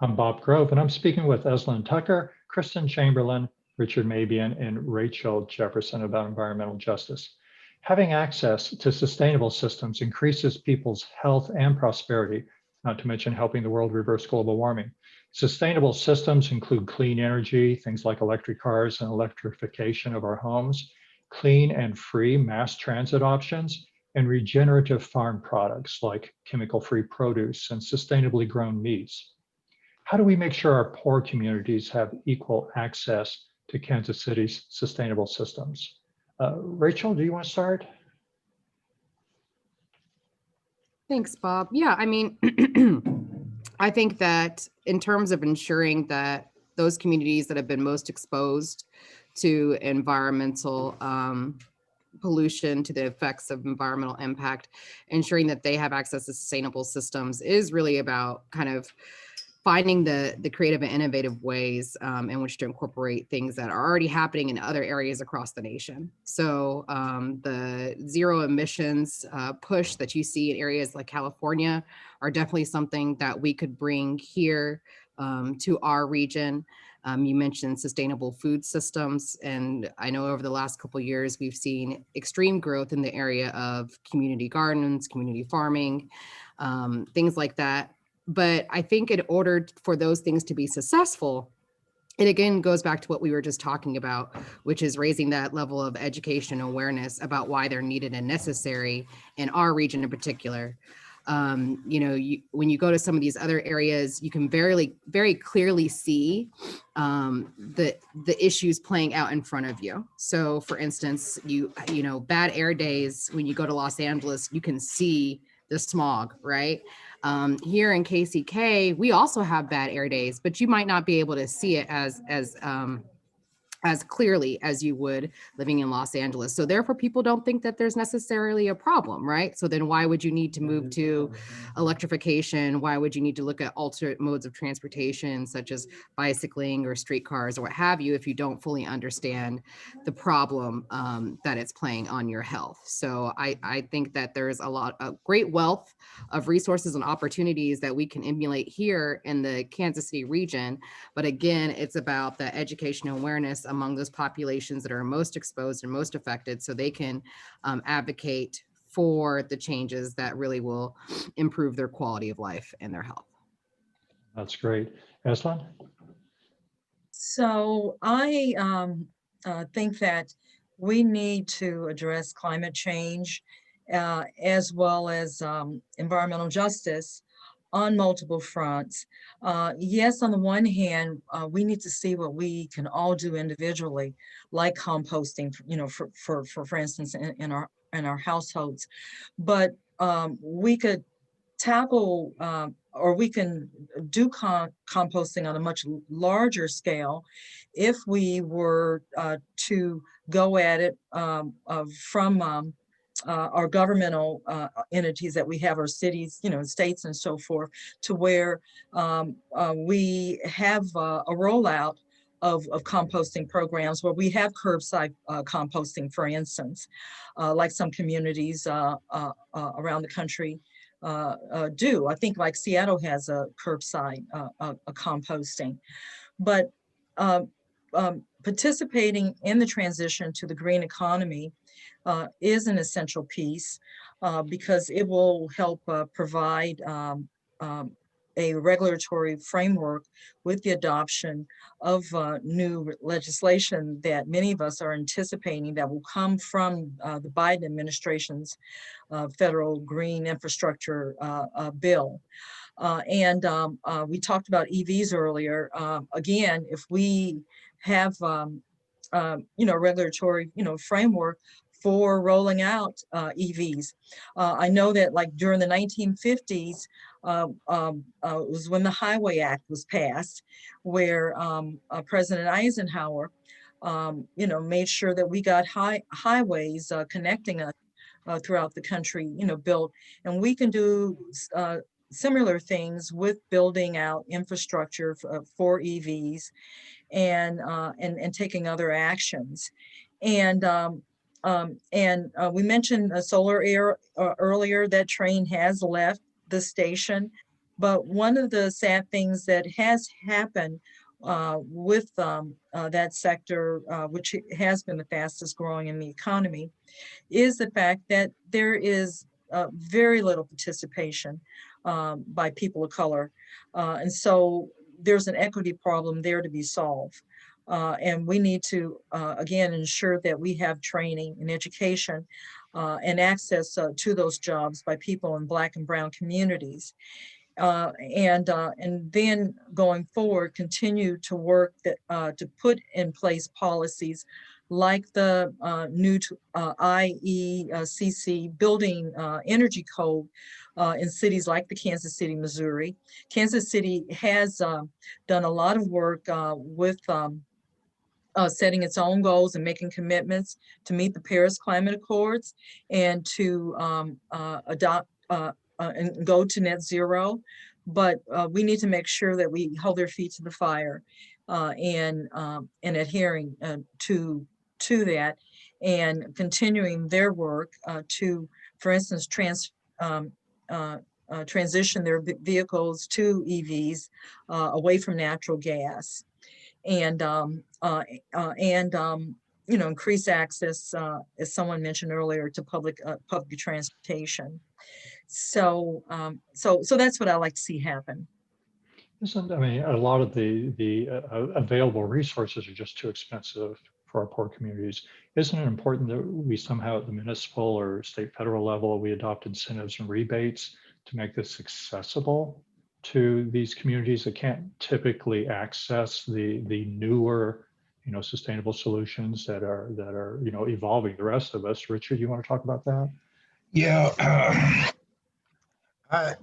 I'm Bob Grove, and I'm speaking with Eslun Tucker, Kristan Chamberlain, Richard Mabion, and Rachel Jefferson about environmental justice. Having access to sustainable systems increases people's health and prosperity, not to mention helping the world reverse global warming. Sustainable systems include clean energy, things like electric cars and electrification of our homes, clean and free mass transit options, and regenerative farm products like chemical-free produce and sustainably grown meats. How do we make sure our poor communities have equal access to Kansas City's sustainable systems? Rachel, do you want to start? Thanks, Bob. Yeah, I mean, I think that in terms of ensuring that those communities that have been most exposed to environmental pollution, to the effects of environmental impact, ensuring that they have access to sustainable systems is really about kind of finding the creative and innovative ways in which to incorporate things that are already happening in other areas across the nation. So the zero emissions push that you see in areas like California are definitely something that we could bring here to our region. You mentioned sustainable food systems, and I know over the last couple of years, we've seen extreme growth in the area of community gardens, community farming, things like that. But I think in order for those things to be successful, it again goes back to what we were just talking about, which is raising that level of education and awareness about why they're needed and necessary in our region in particular. When you go to some of these other areas, you can very clearly see the issues playing out in front of you. So for instance, bad air days, when you go to Los Angeles, you can see the smog, right? Here in KCK, we also have bad air days, but you might not be able to see it as clearly as you would living in Los Angeles. So therefore, people don't think that there's necessarily a problem, right? So then why would you need to move to electrification? Why would you need to look at alternate modes of transportation, such as bicycling or streetcars or what have you, if you don't fully understand the problem that it's playing on your health? So I think that there's a great wealth of resources and opportunities that we can emulate here in the Kansas City region. But again, it's about the education and awareness among those populations that are most exposed and most affected, so they can advocate for the changes that really will improve their quality of life and their health. That's great. Eslun? So I think that we need to address climate change as well as environmental justice on multiple fronts. Yes, on the one hand, we need to see what we can all do individually, like composting, for instance, in our households. But we could tackle or we can do composting on a much larger scale if we were to go at it from our governmental entities that we have, our cities, states and so forth, to where we have a rollout of composting programs where we have curbside composting, for instance, like some communities around the country do. I think like Seattle has a curbside a composting. But participating in the transition to the green economy is an essential piece because it will help provide a regulatory framework with the adoption of new legislation that many of us are anticipating that will come from the Biden administration's federal green infrastructure bill. And we talked about EVs earlier. Again, if we have regulatory framework for rolling out EVs. I know that like during the 1950s was when the Highway Act was passed, where President Eisenhower, made sure that we got highways connecting us throughout the country, built, and we can do similar things with building out infrastructure for EVs and taking other actions. And we mentioned solar air earlier. That train has left the station, But one of the sad things that has happened with that sector, which has been the fastest growing in the economy, is the fact that there is very little participation by people of color. And so there's an equity problem there to be solved. And we need to, again, ensure that we have training and education and access to those jobs by people in Black and Brown communities. And then going forward, continue to work to put in place policies like the new IECC building energy code in cities like the Kansas City, Missouri. Kansas City has done a lot of work with setting its own goals and making commitments to meet the Paris Climate Accords and to adopt and go to net zero. But we need to make sure that we hold their feet to the fire and adhering to that and continuing their work to, for instance, transition their vehicles to EVs away from natural gas. And increase access, as someone mentioned earlier, to public transportation. So that's what I like to see happen. Isn't, I mean, a lot of the available resources are just too expensive for our poor communities. Isn't it important that we somehow at the municipal or state federal level, we adopt incentives and rebates to make this accessible to these communities that can't typically access the newer, sustainable solutions that are evolving the rest of us? Richard, you want to talk about that? Yeah, the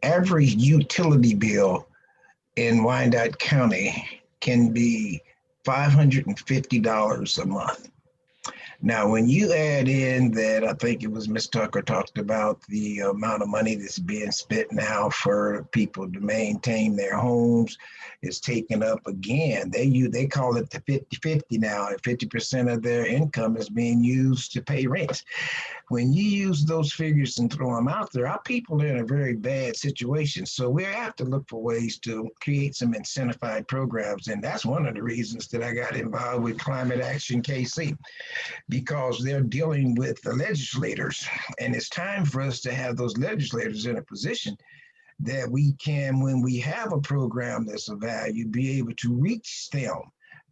average utility bill in Wyandotte County can be $550 a month. Now, when you add in that, I think it was Ms. Tucker talked about the amount of money that's being spent now for people to maintain their homes is taken up again. They call it the 50-50 now. 50% of their income is being used to pay rent. When you use those figures and throw them out there, our people are in a very bad situation. So we have to look for ways to create some incentivized programs. And that's one of the reasons that I got involved with Climate Action KC, because they're dealing with the legislators. And it's time for us to have those legislators in a position that we can, when we have a program that's of value, be able to reach them.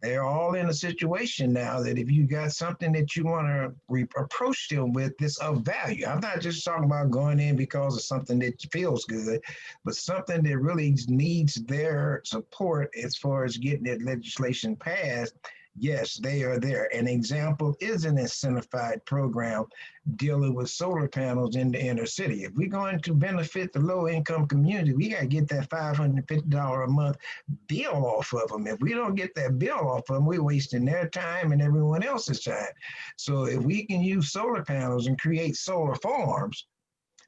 They're all in a situation now that if you got something that you want to approach them with that's of value, I'm not just talking about going in because of something that feels good, but something that really needs their support as far as getting that legislation passed. Yes, they are there. An example is an incentivized program dealing with solar panels in the inner city. If we're going to benefit the low-income community, we got to get that $550 a month bill off of them. If we don't get that bill off of them, we're wasting their time and everyone else's time. So if we can use solar panels and create solar farms,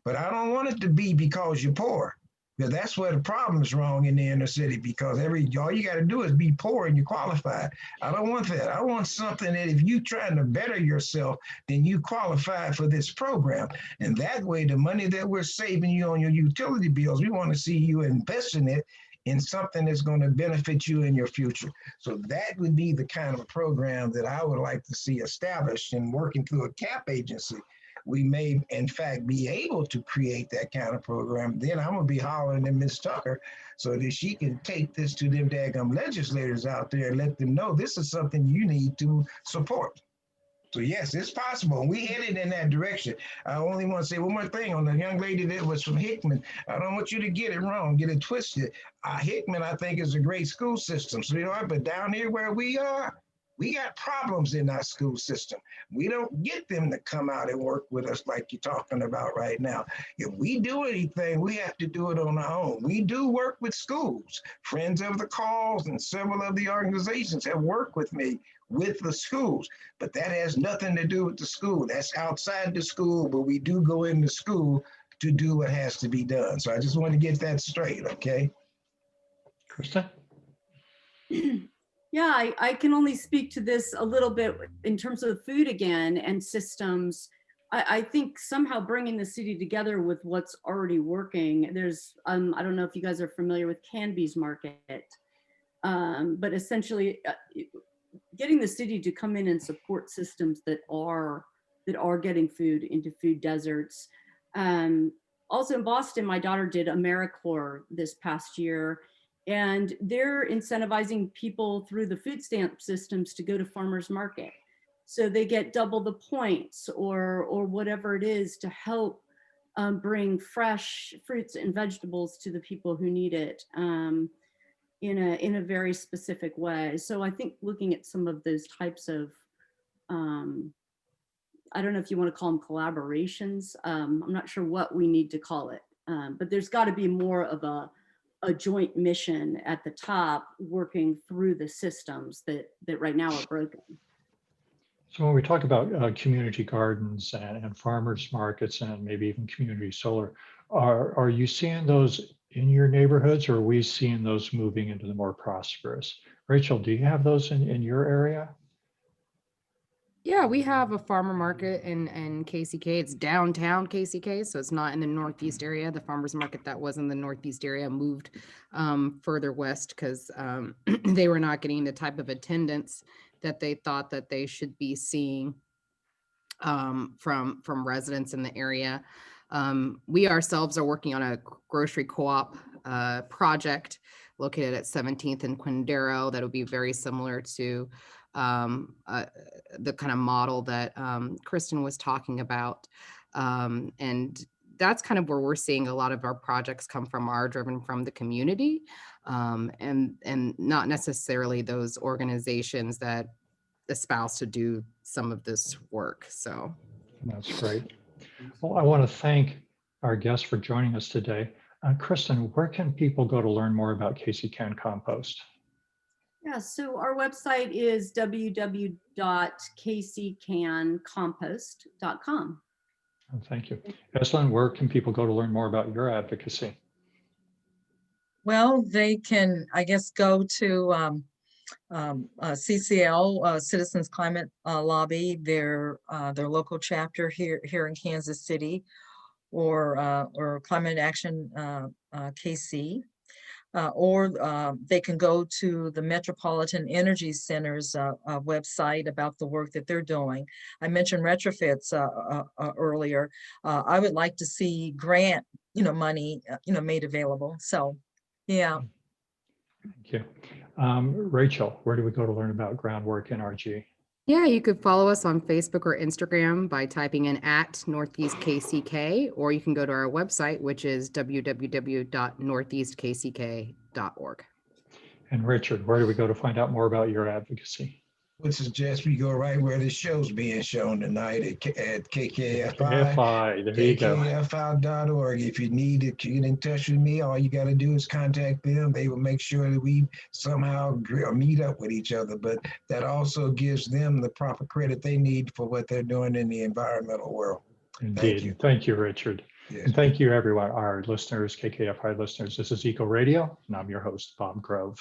but I don't want it to be because you're poor. Because that's where the problem is wrong in the inner city, because all you got to do is be poor and you qualify. I don't want that. I want something that if you're trying to better yourself, then you qualify for this program. And that way, the money that we're saving you on your utility bills, we want to see you investing it in something that's going to benefit you in your future. So that would be the kind of program that I would like to see established, and working through a CAP agency. We may, in fact, be able to create that kind of program. Then I'm going to be hollering at Ms. Tucker so that she can take this to them daggum legislators out there and let them know this is something you need to support. So yes, it's possible. We headed in that direction. I only want to say one more thing on the young lady that was from Hickman. I don't want you to get it wrong, get it twisted. Hickman, I think, is a great school system. So, but down here where we are, we got problems in our school system. We don't get them to come out and work with us like you're talking about right now. If we do anything, we have to do it on our own. We do work with schools. Friends of the Cause and several of the organizations have worked with me with the schools, but that has nothing to do with the school. That's outside the school, but we do go into school to do what has to be done. So I just want to get that straight, okay? Kristan? Yeah, I can only speak to this a little bit in terms of food again and systems. I think somehow bringing the city together with what's already working. There's, I don't know if you guys are familiar with Canby's Market, but essentially getting the city to come in and support systems that are getting food into food deserts. Also in Boston, my daughter did AmeriCorps this past year, and they're incentivizing people through the food stamp systems to go to farmers market. So they get double the points or whatever it is to help bring fresh fruits and vegetables to the people who need it in a very specific way. So I think looking at some of those types of, I don't know if you want to call them collaborations. I'm not sure what we need to call it, but there's got to be more of a joint mission at the top working through the systems that right now are broken. So when we talk about community gardens and farmers markets and maybe even community solar, are you seeing those in your neighborhoods, or are we seeing those moving into the more prosperous? Rachel, do you have those in your area? Yeah, we have a farmer market in KCK. It's downtown KCK, so it's not in the northeast area. The farmers market that was in the northeast area moved further west because they were not getting the type of attendance that they thought that they should be seeing from residents in the area. We ourselves are working on a grocery co-op project located at 17th and Quindaro that will be very similar to the kind of model that Kristan was talking about. And that's kind of where we're seeing a lot of our projects come from, are driven from the community, and not necessarily those organizations that espouse to do some of this work. So That's great. Well, I want to thank our guests for joining us today. Kristan, where can people go to learn more about KCK Compost? Yeah, so our website is www.kccancompost.com. Oh, thank you. Eslun, where can people go to learn more about your advocacy? Well, they can, I guess, go to CCL, Citizens Climate Lobby, their local chapter here in Kansas City, or Climate Action KC, or they can go to the Metropolitan Energy Center's website about the work that they're doing. I mentioned retrofits earlier. I would like to see grant, money, made available. So, yeah. Thank you. Rachel, where do we go to learn about Groundwork Nrg? yeah, you could follow us on Facebook or Instagram by typing in @NortheastKCK, or you can go to our website, which is www.northeastkck.org. And Richard, where do we go to find out more about your advocacy? Would suggest we go right where this show's being shown tonight at KKFI. KKFI, there you go. KKFI.org. If you need to get in touch with me, all you got to do is contact them. They will make sure that we somehow meet up with each other. But that also gives them the proper credit they need for what they're doing in the environmental world. Indeed. Thank you, Richard. Yes. And thank you, everyone, our listeners, KKFI listeners. This is Eco Radio, and I'm your host, Bob Grove.